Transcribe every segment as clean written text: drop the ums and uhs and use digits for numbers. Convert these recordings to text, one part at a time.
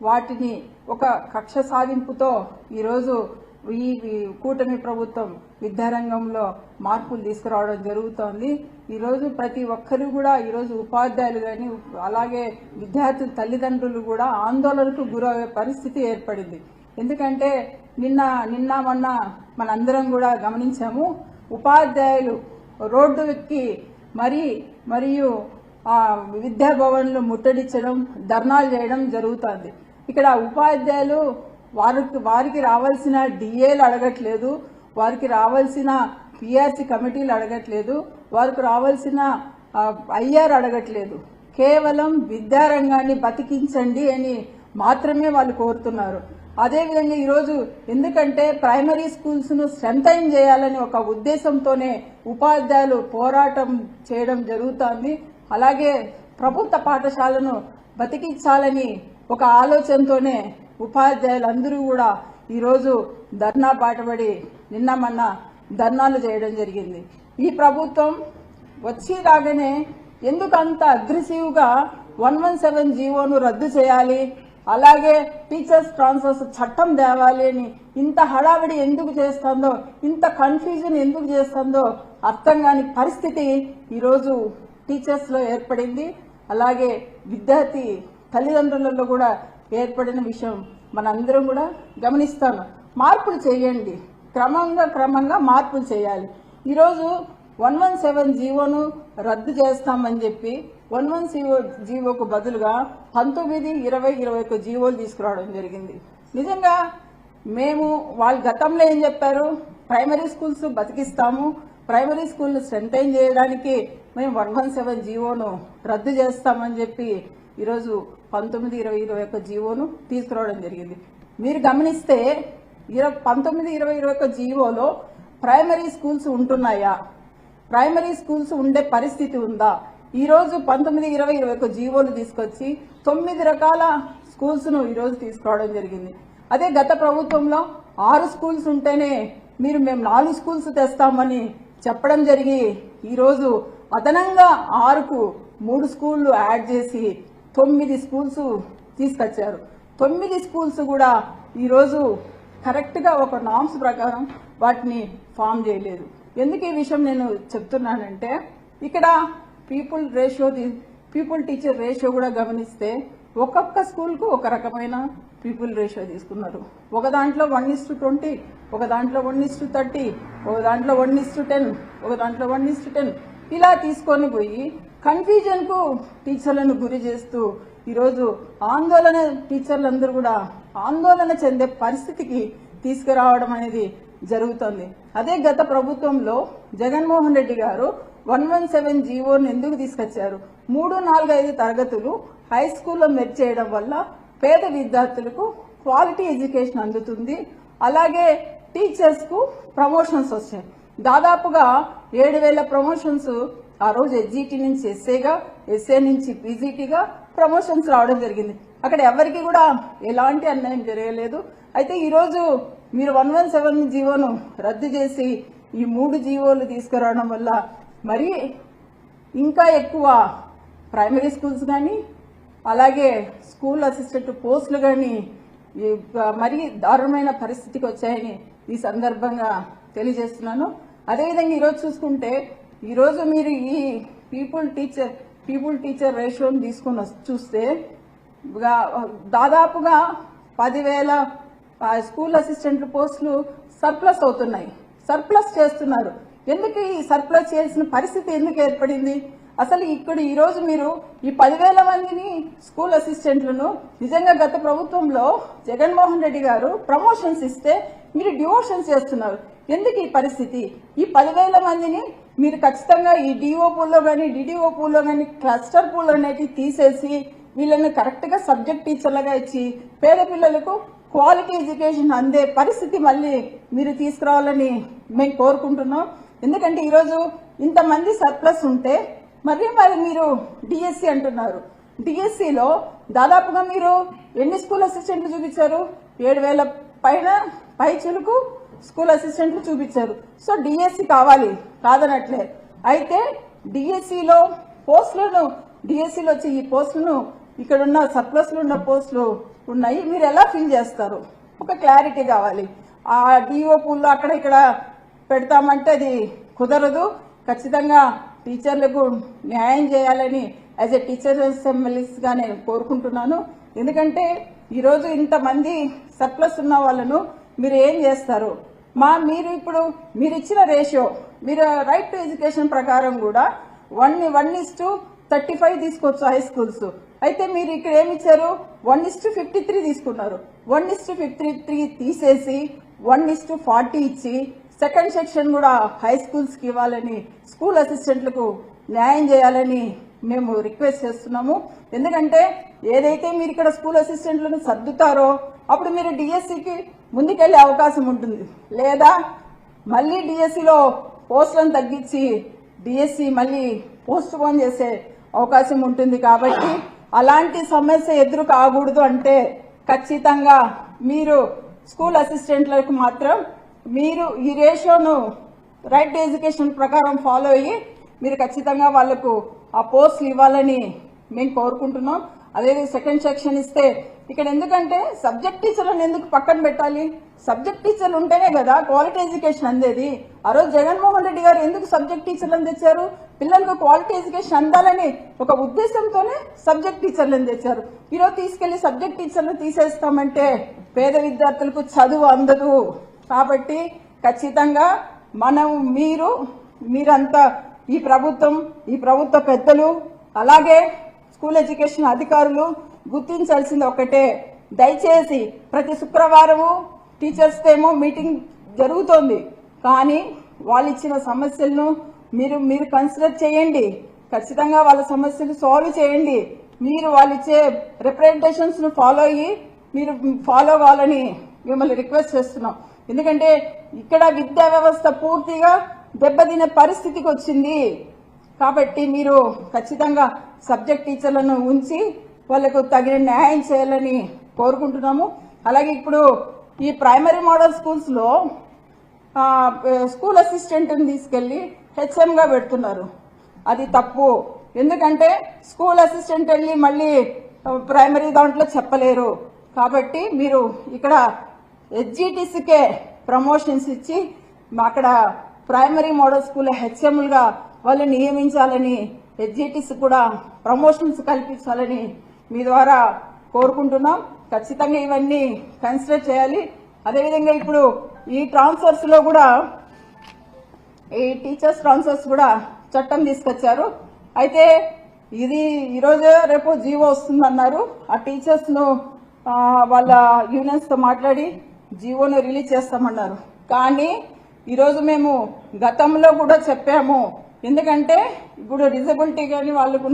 వాటిని ఒక కక్ష సాధింపుతో ఈరోజు ఈ కూటమి ప్రభుత్వం విద్యారంగంలో మార్పులు తీసుకురావడం జరుగుతోంది. ఈరోజు ప్రతి ఒక్కరు కూడా ఈరోజు ఉపాధ్యాయులు కానీ అలాగే విద్యార్థుల తల్లిదండ్రులు కూడా ఆందోళనకు గురయ్యే పరిస్థితి ఏర్పడింది. ఎందుకంటే నిన్న మొన్న మనందరం కూడా గమనించాము, ఉపాధ్యాయులు రోడ్డు ఎక్కి మరియు విద్యాభవన్లు ముట్టడించడం, ధర్నాలు చేయడం జరుగుతోంది. ఇక్కడ ఉపాధ్యాయులు వారికి రావాల్సిన డిఏలు అడగట్లేదు, వారికి రావాల్సిన పిఆర్సీ కమిటీలు అడగట్లేదు, వారికి రావాల్సిన ఐఆర్ అడగట్లేదు. కేవలం విద్యారంగాన్ని బతికించండి అని మాత్రమే వాళ్ళు కోరుతున్నారు. అదేవిధంగా ఈరోజు ఎందుకంటే ప్రైమరీ స్కూల్స్ ను స్ట్రెంథైన్ చేయాలని ఒక ఉద్దేశంతోనే ఉపాధ్యాయులు పోరాటం చేయడం జరుగుతోంది. అలాగే ప్రభుత్వ పాఠశాలను బతికించాలని ఒక ఆలోచనతోనే ఉపాధ్యాయులందరూ కూడా ఈరోజు ధర్నా బాటపడి నిన్న మొన్న ధర్నాలు చేయడం జరిగింది. ఈ ప్రభుత్వం వచ్చి రాగానే ఎందుకు అంత అగ్రెసివ్గా 117 జీవోను రద్దు చేయాలి, అలాగే టీచర్స్ ట్రాన్స్ఫర్స్ చట్టం తేవాలి అని ఇంత హడావిడి ఎందుకు చేస్తుందో, ఇంత కన్ఫ్యూజన్ ఎందుకు చేస్తుందో అర్థం కాని పరిస్థితి ఈరోజు టీచర్స్ లో ఏర్పడింది. అలాగే విద్యార్థి తల్లిదండ్రులలో కూడా ఏర్పడిన విషయం మనందరం కూడా గమనిస్తాము. మార్పులు చేయండి, క్రమంగా మార్పులు చేయాలి. ఈరోజు 117 జీవోను రద్దు చేస్తామని చెప్పి 110 జీవోకు బదులుగా 19, 20, 21 జీవోలు తీసుకురావడం జరిగింది. నిజంగా మేము వాళ్ళు గతంలో ఏం చెప్పారు, ప్రైమరీ స్కూల్స్ బతికిస్తాము, ప్రైమరీ స్కూల్ స్ట్రెంథైన్ చేయడానికి మేము 117 జీవోను రద్దు చేస్తామని చెప్పి ఈరోజు 19, 20, 21 జీవోను తీసుకురావడం జరిగింది. మీరు గమనిస్తే 19, 20, 21 జీవోలో ప్రైమరీ స్కూల్స్ ఉంటున్నాయా, ప్రైమరీ స్కూల్స్ ఉండే పరిస్థితి ఉందా? ఈరోజు 19, 20, 21 జీవోలు తీసుకొచ్చి 9 రకాల స్కూల్స్ ను ఈరోజు తీసుకురావడం జరిగింది. అదే గత ప్రభుత్వంలో 6 స్కూల్స్ ఉంటేనే మేము 4 స్కూల్స్ తెస్తామని చెప్పడం జరిగి ఈరోజు అదనంగా 6కు 3 స్కూళ్లు యాడ్ చేసి 9 స్కూల్స్ తీసుకొచ్చారు. 9 స్కూల్స్ కూడా ఈరోజు కరెక్ట్ గా ఒక నామ్స్ ప్రకారం వాటిని ఫామ్ చేయలేదు. ఎందుకు ఈ విషయం నేను చెప్తున్నానంటే, ఇక్కడ పీపుల్ టీచర్ రేషియో కూడా గమనిస్తే ఒక్కొక్క స్కూల్ కు ఒక రకమైన పీపుల్ రేషియో తీసుకున్నారు. ఒక దాంట్లో 1:20, ఒక దాంట్లో 1:30, ఒక దాంట్లో 1:10, ఒక దాంట్లో 1:10 ఇలా తీసుకొని పోయి కన్ఫ్యూజన్ కు టీచర్లను గురి చేస్తూ ఈరోజు టీచర్లందరూ కూడా ఆందోళన చెందే పరిస్థితికి తీసుకురావడం అనేది జరుగుతుంది. అదే గత ప్రభుత్వంలో జగన్మోహన్ రెడ్డి గారు 117 జీవోను ఎందుకు తీసుకొచ్చారు? 3, 4, 5 తరగతులు హై స్కూల్లో మెర్జ్ చేయడం వల్ల పేద విద్యార్థులకు క్వాలిటీ ఎడ్యుకేషన్ అందుతుంది. అలాగే టీచర్స్ కు ప్రమోషన్స్ వచ్చాయి. దాదాపుగా 7,000 ప్రమోషన్స్ ఆ రోజు ఎస్జిటి నుంచి ఎస్ఏగా, ఎస్ఏ నుంచి పీజీటీగా ప్రమోషన్స్ రావడం జరిగింది. అక్కడ ఎవరికి కూడా ఎలాంటి అన్యాయం జరగలేదు. అయితే ఈరోజు మీరు 117 జీవోను రద్దు చేసి ఈ 3 జీవోలు తీసుకురావడం వల్ల మరి ఇంకా ఎక్కువ ప్రైమరీ స్కూల్స్ కానీ అలాగే స్కూల్ అసిస్టెంట్ పోస్టులు కానీ మరీ దారుణమైన పరిస్థితికి వచ్చాయని ఈ సందర్భంగా తెలియజేస్తున్నాను. అదేవిధంగా ఈరోజు చూసుకుంటే ఈరోజు మీరు ఈ పీపుల్ టీచర్ రేషియోని తీసుకుని చూస్తే దాదాపుగా 10,000 స్కూల్ అసిస్టెంట్ పోస్టులు సర్ప్లస్ అవుతున్నాయి, సర్ప్లస్ చేస్తున్నారు. ఎందుకు ఈ సర్ప్లస్ చేయాల్సిన పరిస్థితి ఎందుకు ఏర్పడింది? అసలు ఇక్కడ ఈ రోజు మీరు ఈ 10,000 మందిని స్కూల్ అసిస్టెంట్లను నిజంగా గత ప్రభుత్వంలో జగన్మోహన్ రెడ్డి గారు ప్రమోషన్స్ ఇస్తే మీరు డిమోషన్స్ చేస్తున్నారు. ఎందుకు ఈ పరిస్థితి? ఈ 10,000 మందిని మీరు ఖచ్చితంగా ఈ డిఓ పూల్లో కానీ డిడిఓ పూల్లో కానీ క్లస్టర్ పూల్ అనేది తీసేసి వీళ్ళని కరెక్ట్ గా సబ్జెక్ట్ టీచర్లుగా ఇచ్చి పేద పిల్లలకు క్వాలిటీ ఎడ్యుకేషన్ అందే పరిస్థితి మళ్ళీ మీరు తీసుకురావాలని మేము కోరుకుంటున్నాం. ఎందుకంటే ఈరోజు ఇంతమంది సర్ప్లస్ ఉంటే మరి మీరు డిఎస్సి అంటున్నారు. డిఎస్సిలో దాదాపుగా మీరు ఎన్ని స్కూల్ అసిస్టెంట్లు చూపించారు? 7,000 పై చులుకు స్కూల్ అసిస్టెంట్లు చూపించారు. సో డిఎస్సి కావాలి, కాదనట్లే. అయితే డిఎస్సిలో వచ్చి ఈ పోస్టులను ఇక్కడున్న సర్ప్లస్ లో ఉన్న పోస్టులు ఉన్నాయి. మీరు ఎలా ఫిల్ చేస్తారు? ఒక క్లారిటీ కావాలి. ఆ డిఓ పూల్లో అక్కడ ఇక్కడ పెడతామంటే అది కుదరదు. ఖచ్చితంగా టీచర్లకు న్యాయం చేయాలని యాజ్ ఎ టీచర్ ఎమ్మెల్యేస్గా నేను కోరుకుంటున్నాను. ఎందుకంటే ఈరోజు ఇంతమంది సర్ప్లస్ ఉన్న వాళ్ళను మీరు ఏం చేస్తారు? మీరు ఇప్పుడు మీరు ఇచ్చిన రేషియో, మీరు రైట్ టు ఎడ్యుకేషన్ ప్రకారం కూడా 1:35 తీసుకోవచ్చు హై స్కూల్స్. అయితే మీరు ఇక్కడ ఏమి ఇచ్చారు? 1:53 తీసుకున్నారు. 1:53 తీసేసి 1:40 ఇచ్చి సెకండ్ సెక్షన్ కూడా హై స్కూల్స్ కి ఇవ్వాలని, స్కూల్ అసిస్టెంట్లకు న్యాయం చేయాలని మేము రిక్వెస్ట్ చేస్తున్నాము. ఎందుకంటే ఏదైతే మీరు ఇక్కడ స్కూల్ అసిస్టెంట్లను సర్దుతారో అప్పుడు మీరు డిఎస్సికి ముందుకెళ్లే అవకాశం ఉంటుంది. లేదా మళ్ళీ డిఎస్సిలో పోస్టులను తగ్గించి డిఎస్సి మళ్ళీ పోస్ట్ పోన్ చేసే అవకాశం ఉంటుంది. కాబట్టి అలాంటి సమస్య ఎదురు కాకూడదు అంటే ఖచ్చితంగా మీరు స్కూల్ అసిస్టెంట్లకు మాత్రం మీరు ఈ రేషియోను రైట్ టు ఎడ్యుకేషన్ ప్రకారం ఫాలో అయ్యి మీరు ఖచ్చితంగా వాళ్లకు ఆ పోస్టులు ఇవ్వాలని మేము కోరుకుంటున్నాం. అదే సెకండ్ సెక్షన్ ఇస్తే ఇక్కడ ఎందుకంటే సబ్జెక్ట్ టీచర్లను ఎందుకు పక్కన పెట్టాలి? సబ్జెక్ట్ టీచర్లు ఉంటేనే కదా క్వాలిటీ ఎడ్యుకేషన్ అందేది. ఆ రోజు జగన్మోహన్ రెడ్డి గారు ఎందుకు సబ్జెక్ట్ టీచర్లను తెచ్చారు? పిల్లలకు క్వాలిటీ ఎడ్యుకేషన్ అందాలని ఒక ఉద్దేశంతోనే సబ్జెక్ట్ టీచర్లను తెచ్చారు. ఈరోజు తీసుకెళ్లి సబ్జెక్ట్ టీచర్లు తీసేస్తామంటే పేద విద్యార్థులకు చదువు అందదు. కాబట్టి ఖచ్చితంగా మీరంతా ఈ ప్రభుత్వ పెద్దలు అలాగే స్కూల్ ఎడ్యుకేషన్ అధికారులు గుర్తించాల్సింది ఒకటే, దయచేసి ప్రతి శుక్రవారము టీచర్స్ ఏమో మీటింగ్ జరుగుతోంది, కానీ వాళ్ళు ఇచ్చిన సమస్యలను మీరు కన్సిడర్ చేయండి. ఖచ్చితంగా వాళ్ళ సమస్యలు సాల్వ్ చేయండి. మీరు వాళ్ళు ఇచ్చే రిప్రజెంటేషన్స్ ను ఫాలో కావాలని మిమ్మల్ని రిక్వెస్ట్ చేస్తున్నాం. ఎందుకంటే ఇక్కడ విద్యా వ్యవస్థ పూర్తిగా దెబ్బతినే పరిస్థితికి వచ్చింది. కాబట్టి మీరు ఖచ్చితంగా సబ్జెక్ట్ టీచర్లను ఉంచి వాళ్లకు తగిన న్యాయం చేయాలని కోరుకుంటున్నాము. అలాగే ఇప్పుడు ఈ ప్రైమరీ మోడల్ స్కూల్స్ లో స్కూల్ అసిస్టెంట్ ని తీసుకెళ్లి హెచ్ఎం గా పెడుతున్నారు. అది తప్పు. ఎందుకంటే స్కూల్ అసిస్టెంట్ వెళ్ళి మళ్ళీ ప్రైమరీ దాంట్లో చెప్పలేరు. కాబట్టి మీరు ఇక్కడ హెచ్జిటిసికే ప్రమోషన్స్ ఇచ్చి అక్కడ ప్రైమరీ మోడల్ స్కూల్ హెచ్ఎంలుగా వాళ్ళు నియమించాలని, హెచ్జిటిసి కూడా ప్రమోషన్స్ కల్పించాలని మీ ద్వారా కోరుకుంటున్నాం. ఖచ్చితంగా ఇవన్నీ కన్సిడర్ చేయాలి. అదేవిధంగా ఇప్పుడు ఈ ట్రాన్స్ఫర్స్ లో కూడా ఈ టీచర్స్ ట్రాన్స్ఫర్స్ కూడా చట్టం తీసుకొచ్చారు. అయితే ఇది ఈరోజు రేపు జీవో వస్తుందన్నారు. ఆ టీచర్స్ ను వాళ్ళ యూనియన్స్ తో మాట్లాడి జీవోను రిలీజ్ చేస్తామన్నారు. కానీ ఈరోజు మేము గతంలో కూడా చెప్పాము. ఎందుకంటే ఇప్పుడు డిజబిలిటీ కానీ వాళ్ళకు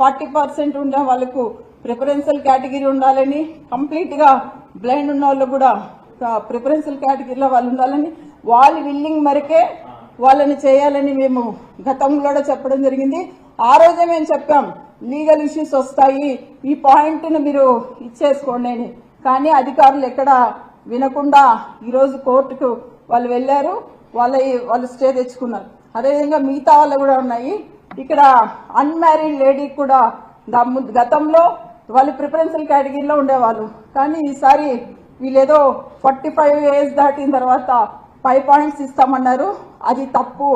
40% ఉండే వాళ్ళకు ప్రిఫరెన్షియల్ కేటగిరీ ఉండాలని, కంప్లీట్ గా బ్లైండ్ ఉన్న వాళ్ళు కూడా ప్రిఫరెన్షియల్ కేటగిరీలో వాళ్ళు ఉండాలని, వాళ్ళు విల్లింగ్ మరికే వాళ్ళని చేయాలని మేము గతంలో కూడా చెప్పడం జరిగింది. ఆ రోజే మేము చెప్పాం లీగల్ ఇష్యూస్ వస్తాయి, ఈ పాయింట్ ను మీరు ఇచ్చేసుకోండి అని. కానీ అధికారులు ఎక్కడ వినకుండా ఈరోజు కోర్టుకు వాళ్ళు వెళ్లారు. వాళ్ళు స్టే తెచ్చుకున్నారు. అదేవిధంగా మిగతా వాళ్ళు కూడా ఉన్నాయి. ఇక్కడ అన్మ్యారీడ్ లేడీకి కూడా గతంలో వాళ్ళు ప్రిఫరెన్షియల్ కేటగిరీలో ఉండేవాళ్ళు, కానీ ఈసారి వీళ్ళేదో 45 ఏజ్ దాటిన తర్వాత 5 పాయింట్స్ ఇస్తామన్నారు. అది తప్పు.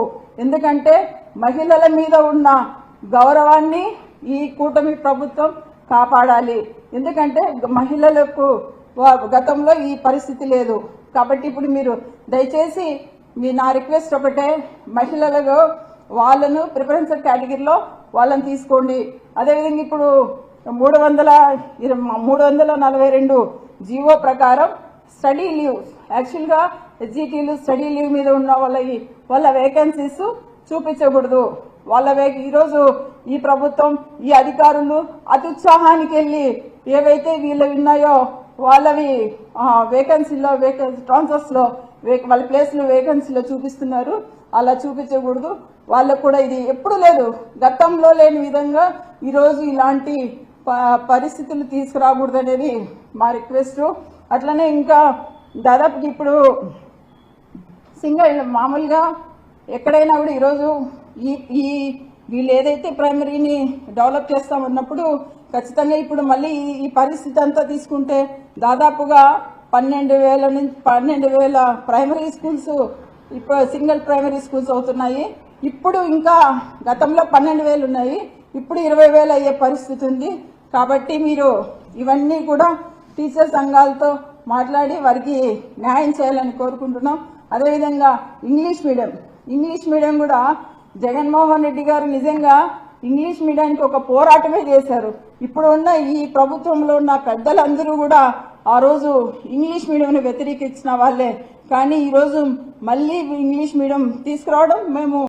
ఎందుకంటే మహిళల మీద ఉన్న గౌరవాన్ని ఈ కూటమి ప్రభుత్వం కాపాడాలి. ఎందుకంటే మహిళలకు గతంలో ఈ పరిస్థితి లేదు. కాబట్టి ఇప్పుడు మీరు దయచేసి నా రిక్వెస్ట్ ఒకటే, మహిళలకు వాళ్ళను ప్రిఫరెన్షియల్ కేటగిరీలో వాళ్ళని తీసుకోండి. అదేవిధంగా ఇప్పుడు 342 జీవో ప్రకారం స్టడీ లీవ్, యాక్చువల్ గా హెచ్జిటీలు స్టడీ లీవ్ మీద ఉన్న వాళ్ళ వేకెన్సీస్ చూపించకూడదు. ఈరోజు ఈ ప్రభుత్వం ఈ అధికారులు అత్యుత్సాహానికి వెళ్లి ఏవైతే వీళ్ళు ఉన్నాయో వాళ్ళవి వేకెన్సీలో ట్రాన్స్ఫర్స్ లో వాళ్ళ ప్లేస్ లో వేకెన్సీలో చూపిస్తున్నారు. అలా చూపించకూడదు. వాళ్ళకు కూడా ఇది ఎప్పుడు లేదు, గతంలో లేని విధంగా ఈరోజు ఇలాంటి పరిస్థితులు తీసుకురాకూడదు అనేది మా రిక్వెస్ట్. అట్లనే ఇంకా దాదాపు ఇప్పుడు సింగిల్ మామూలుగా ఎక్కడైనా కూడా ఈరోజు వీళ్ళు ఏదైతే ప్రైమరీని డెవలప్ చేస్తామన్నప్పుడు ఖచ్చితంగా ఇప్పుడు మళ్ళీ ఈ పరిస్థితి అంతా తీసుకుంటే దాదాపుగా 12,000 ప్రైమరీ స్కూల్స్ ఇప్పుడు సింగిల్ ప్రైమరీ స్కూల్స్ అవుతున్నాయి. ఇప్పుడు ఇంకా గతంలో 12,000 ఉన్నాయి, ఇప్పుడు 20,000 అయ్యే పరిస్థితి ఉంది. కాబట్టి మీరు ఇవన్నీ కూడా టీచర్ సంఘాలతో మాట్లాడి వారికి న్యాయం చేయాలని కోరుకుంటున్నాం. అదేవిధంగా ఇంగ్లీష్ మీడియం కూడా జగన్మోహన్ రెడ్డి గారు నిజంగా ఇంగ్లీష్ మీడియానికి ఒక పోరాటమే చేశారు. ఇప్పుడు ఉన్న ఈ ప్రభుత్వంలో ఉన్న పెద్దలందరూ కూడా ఆ రోజు ఇంగ్లీష్ మీడియంను వ్యతిరేకించిన వాళ్ళే. కానీ ఈరోజు మళ్ళీ ఇంగ్లీష్ మీడియం తీసుకురావడం మేము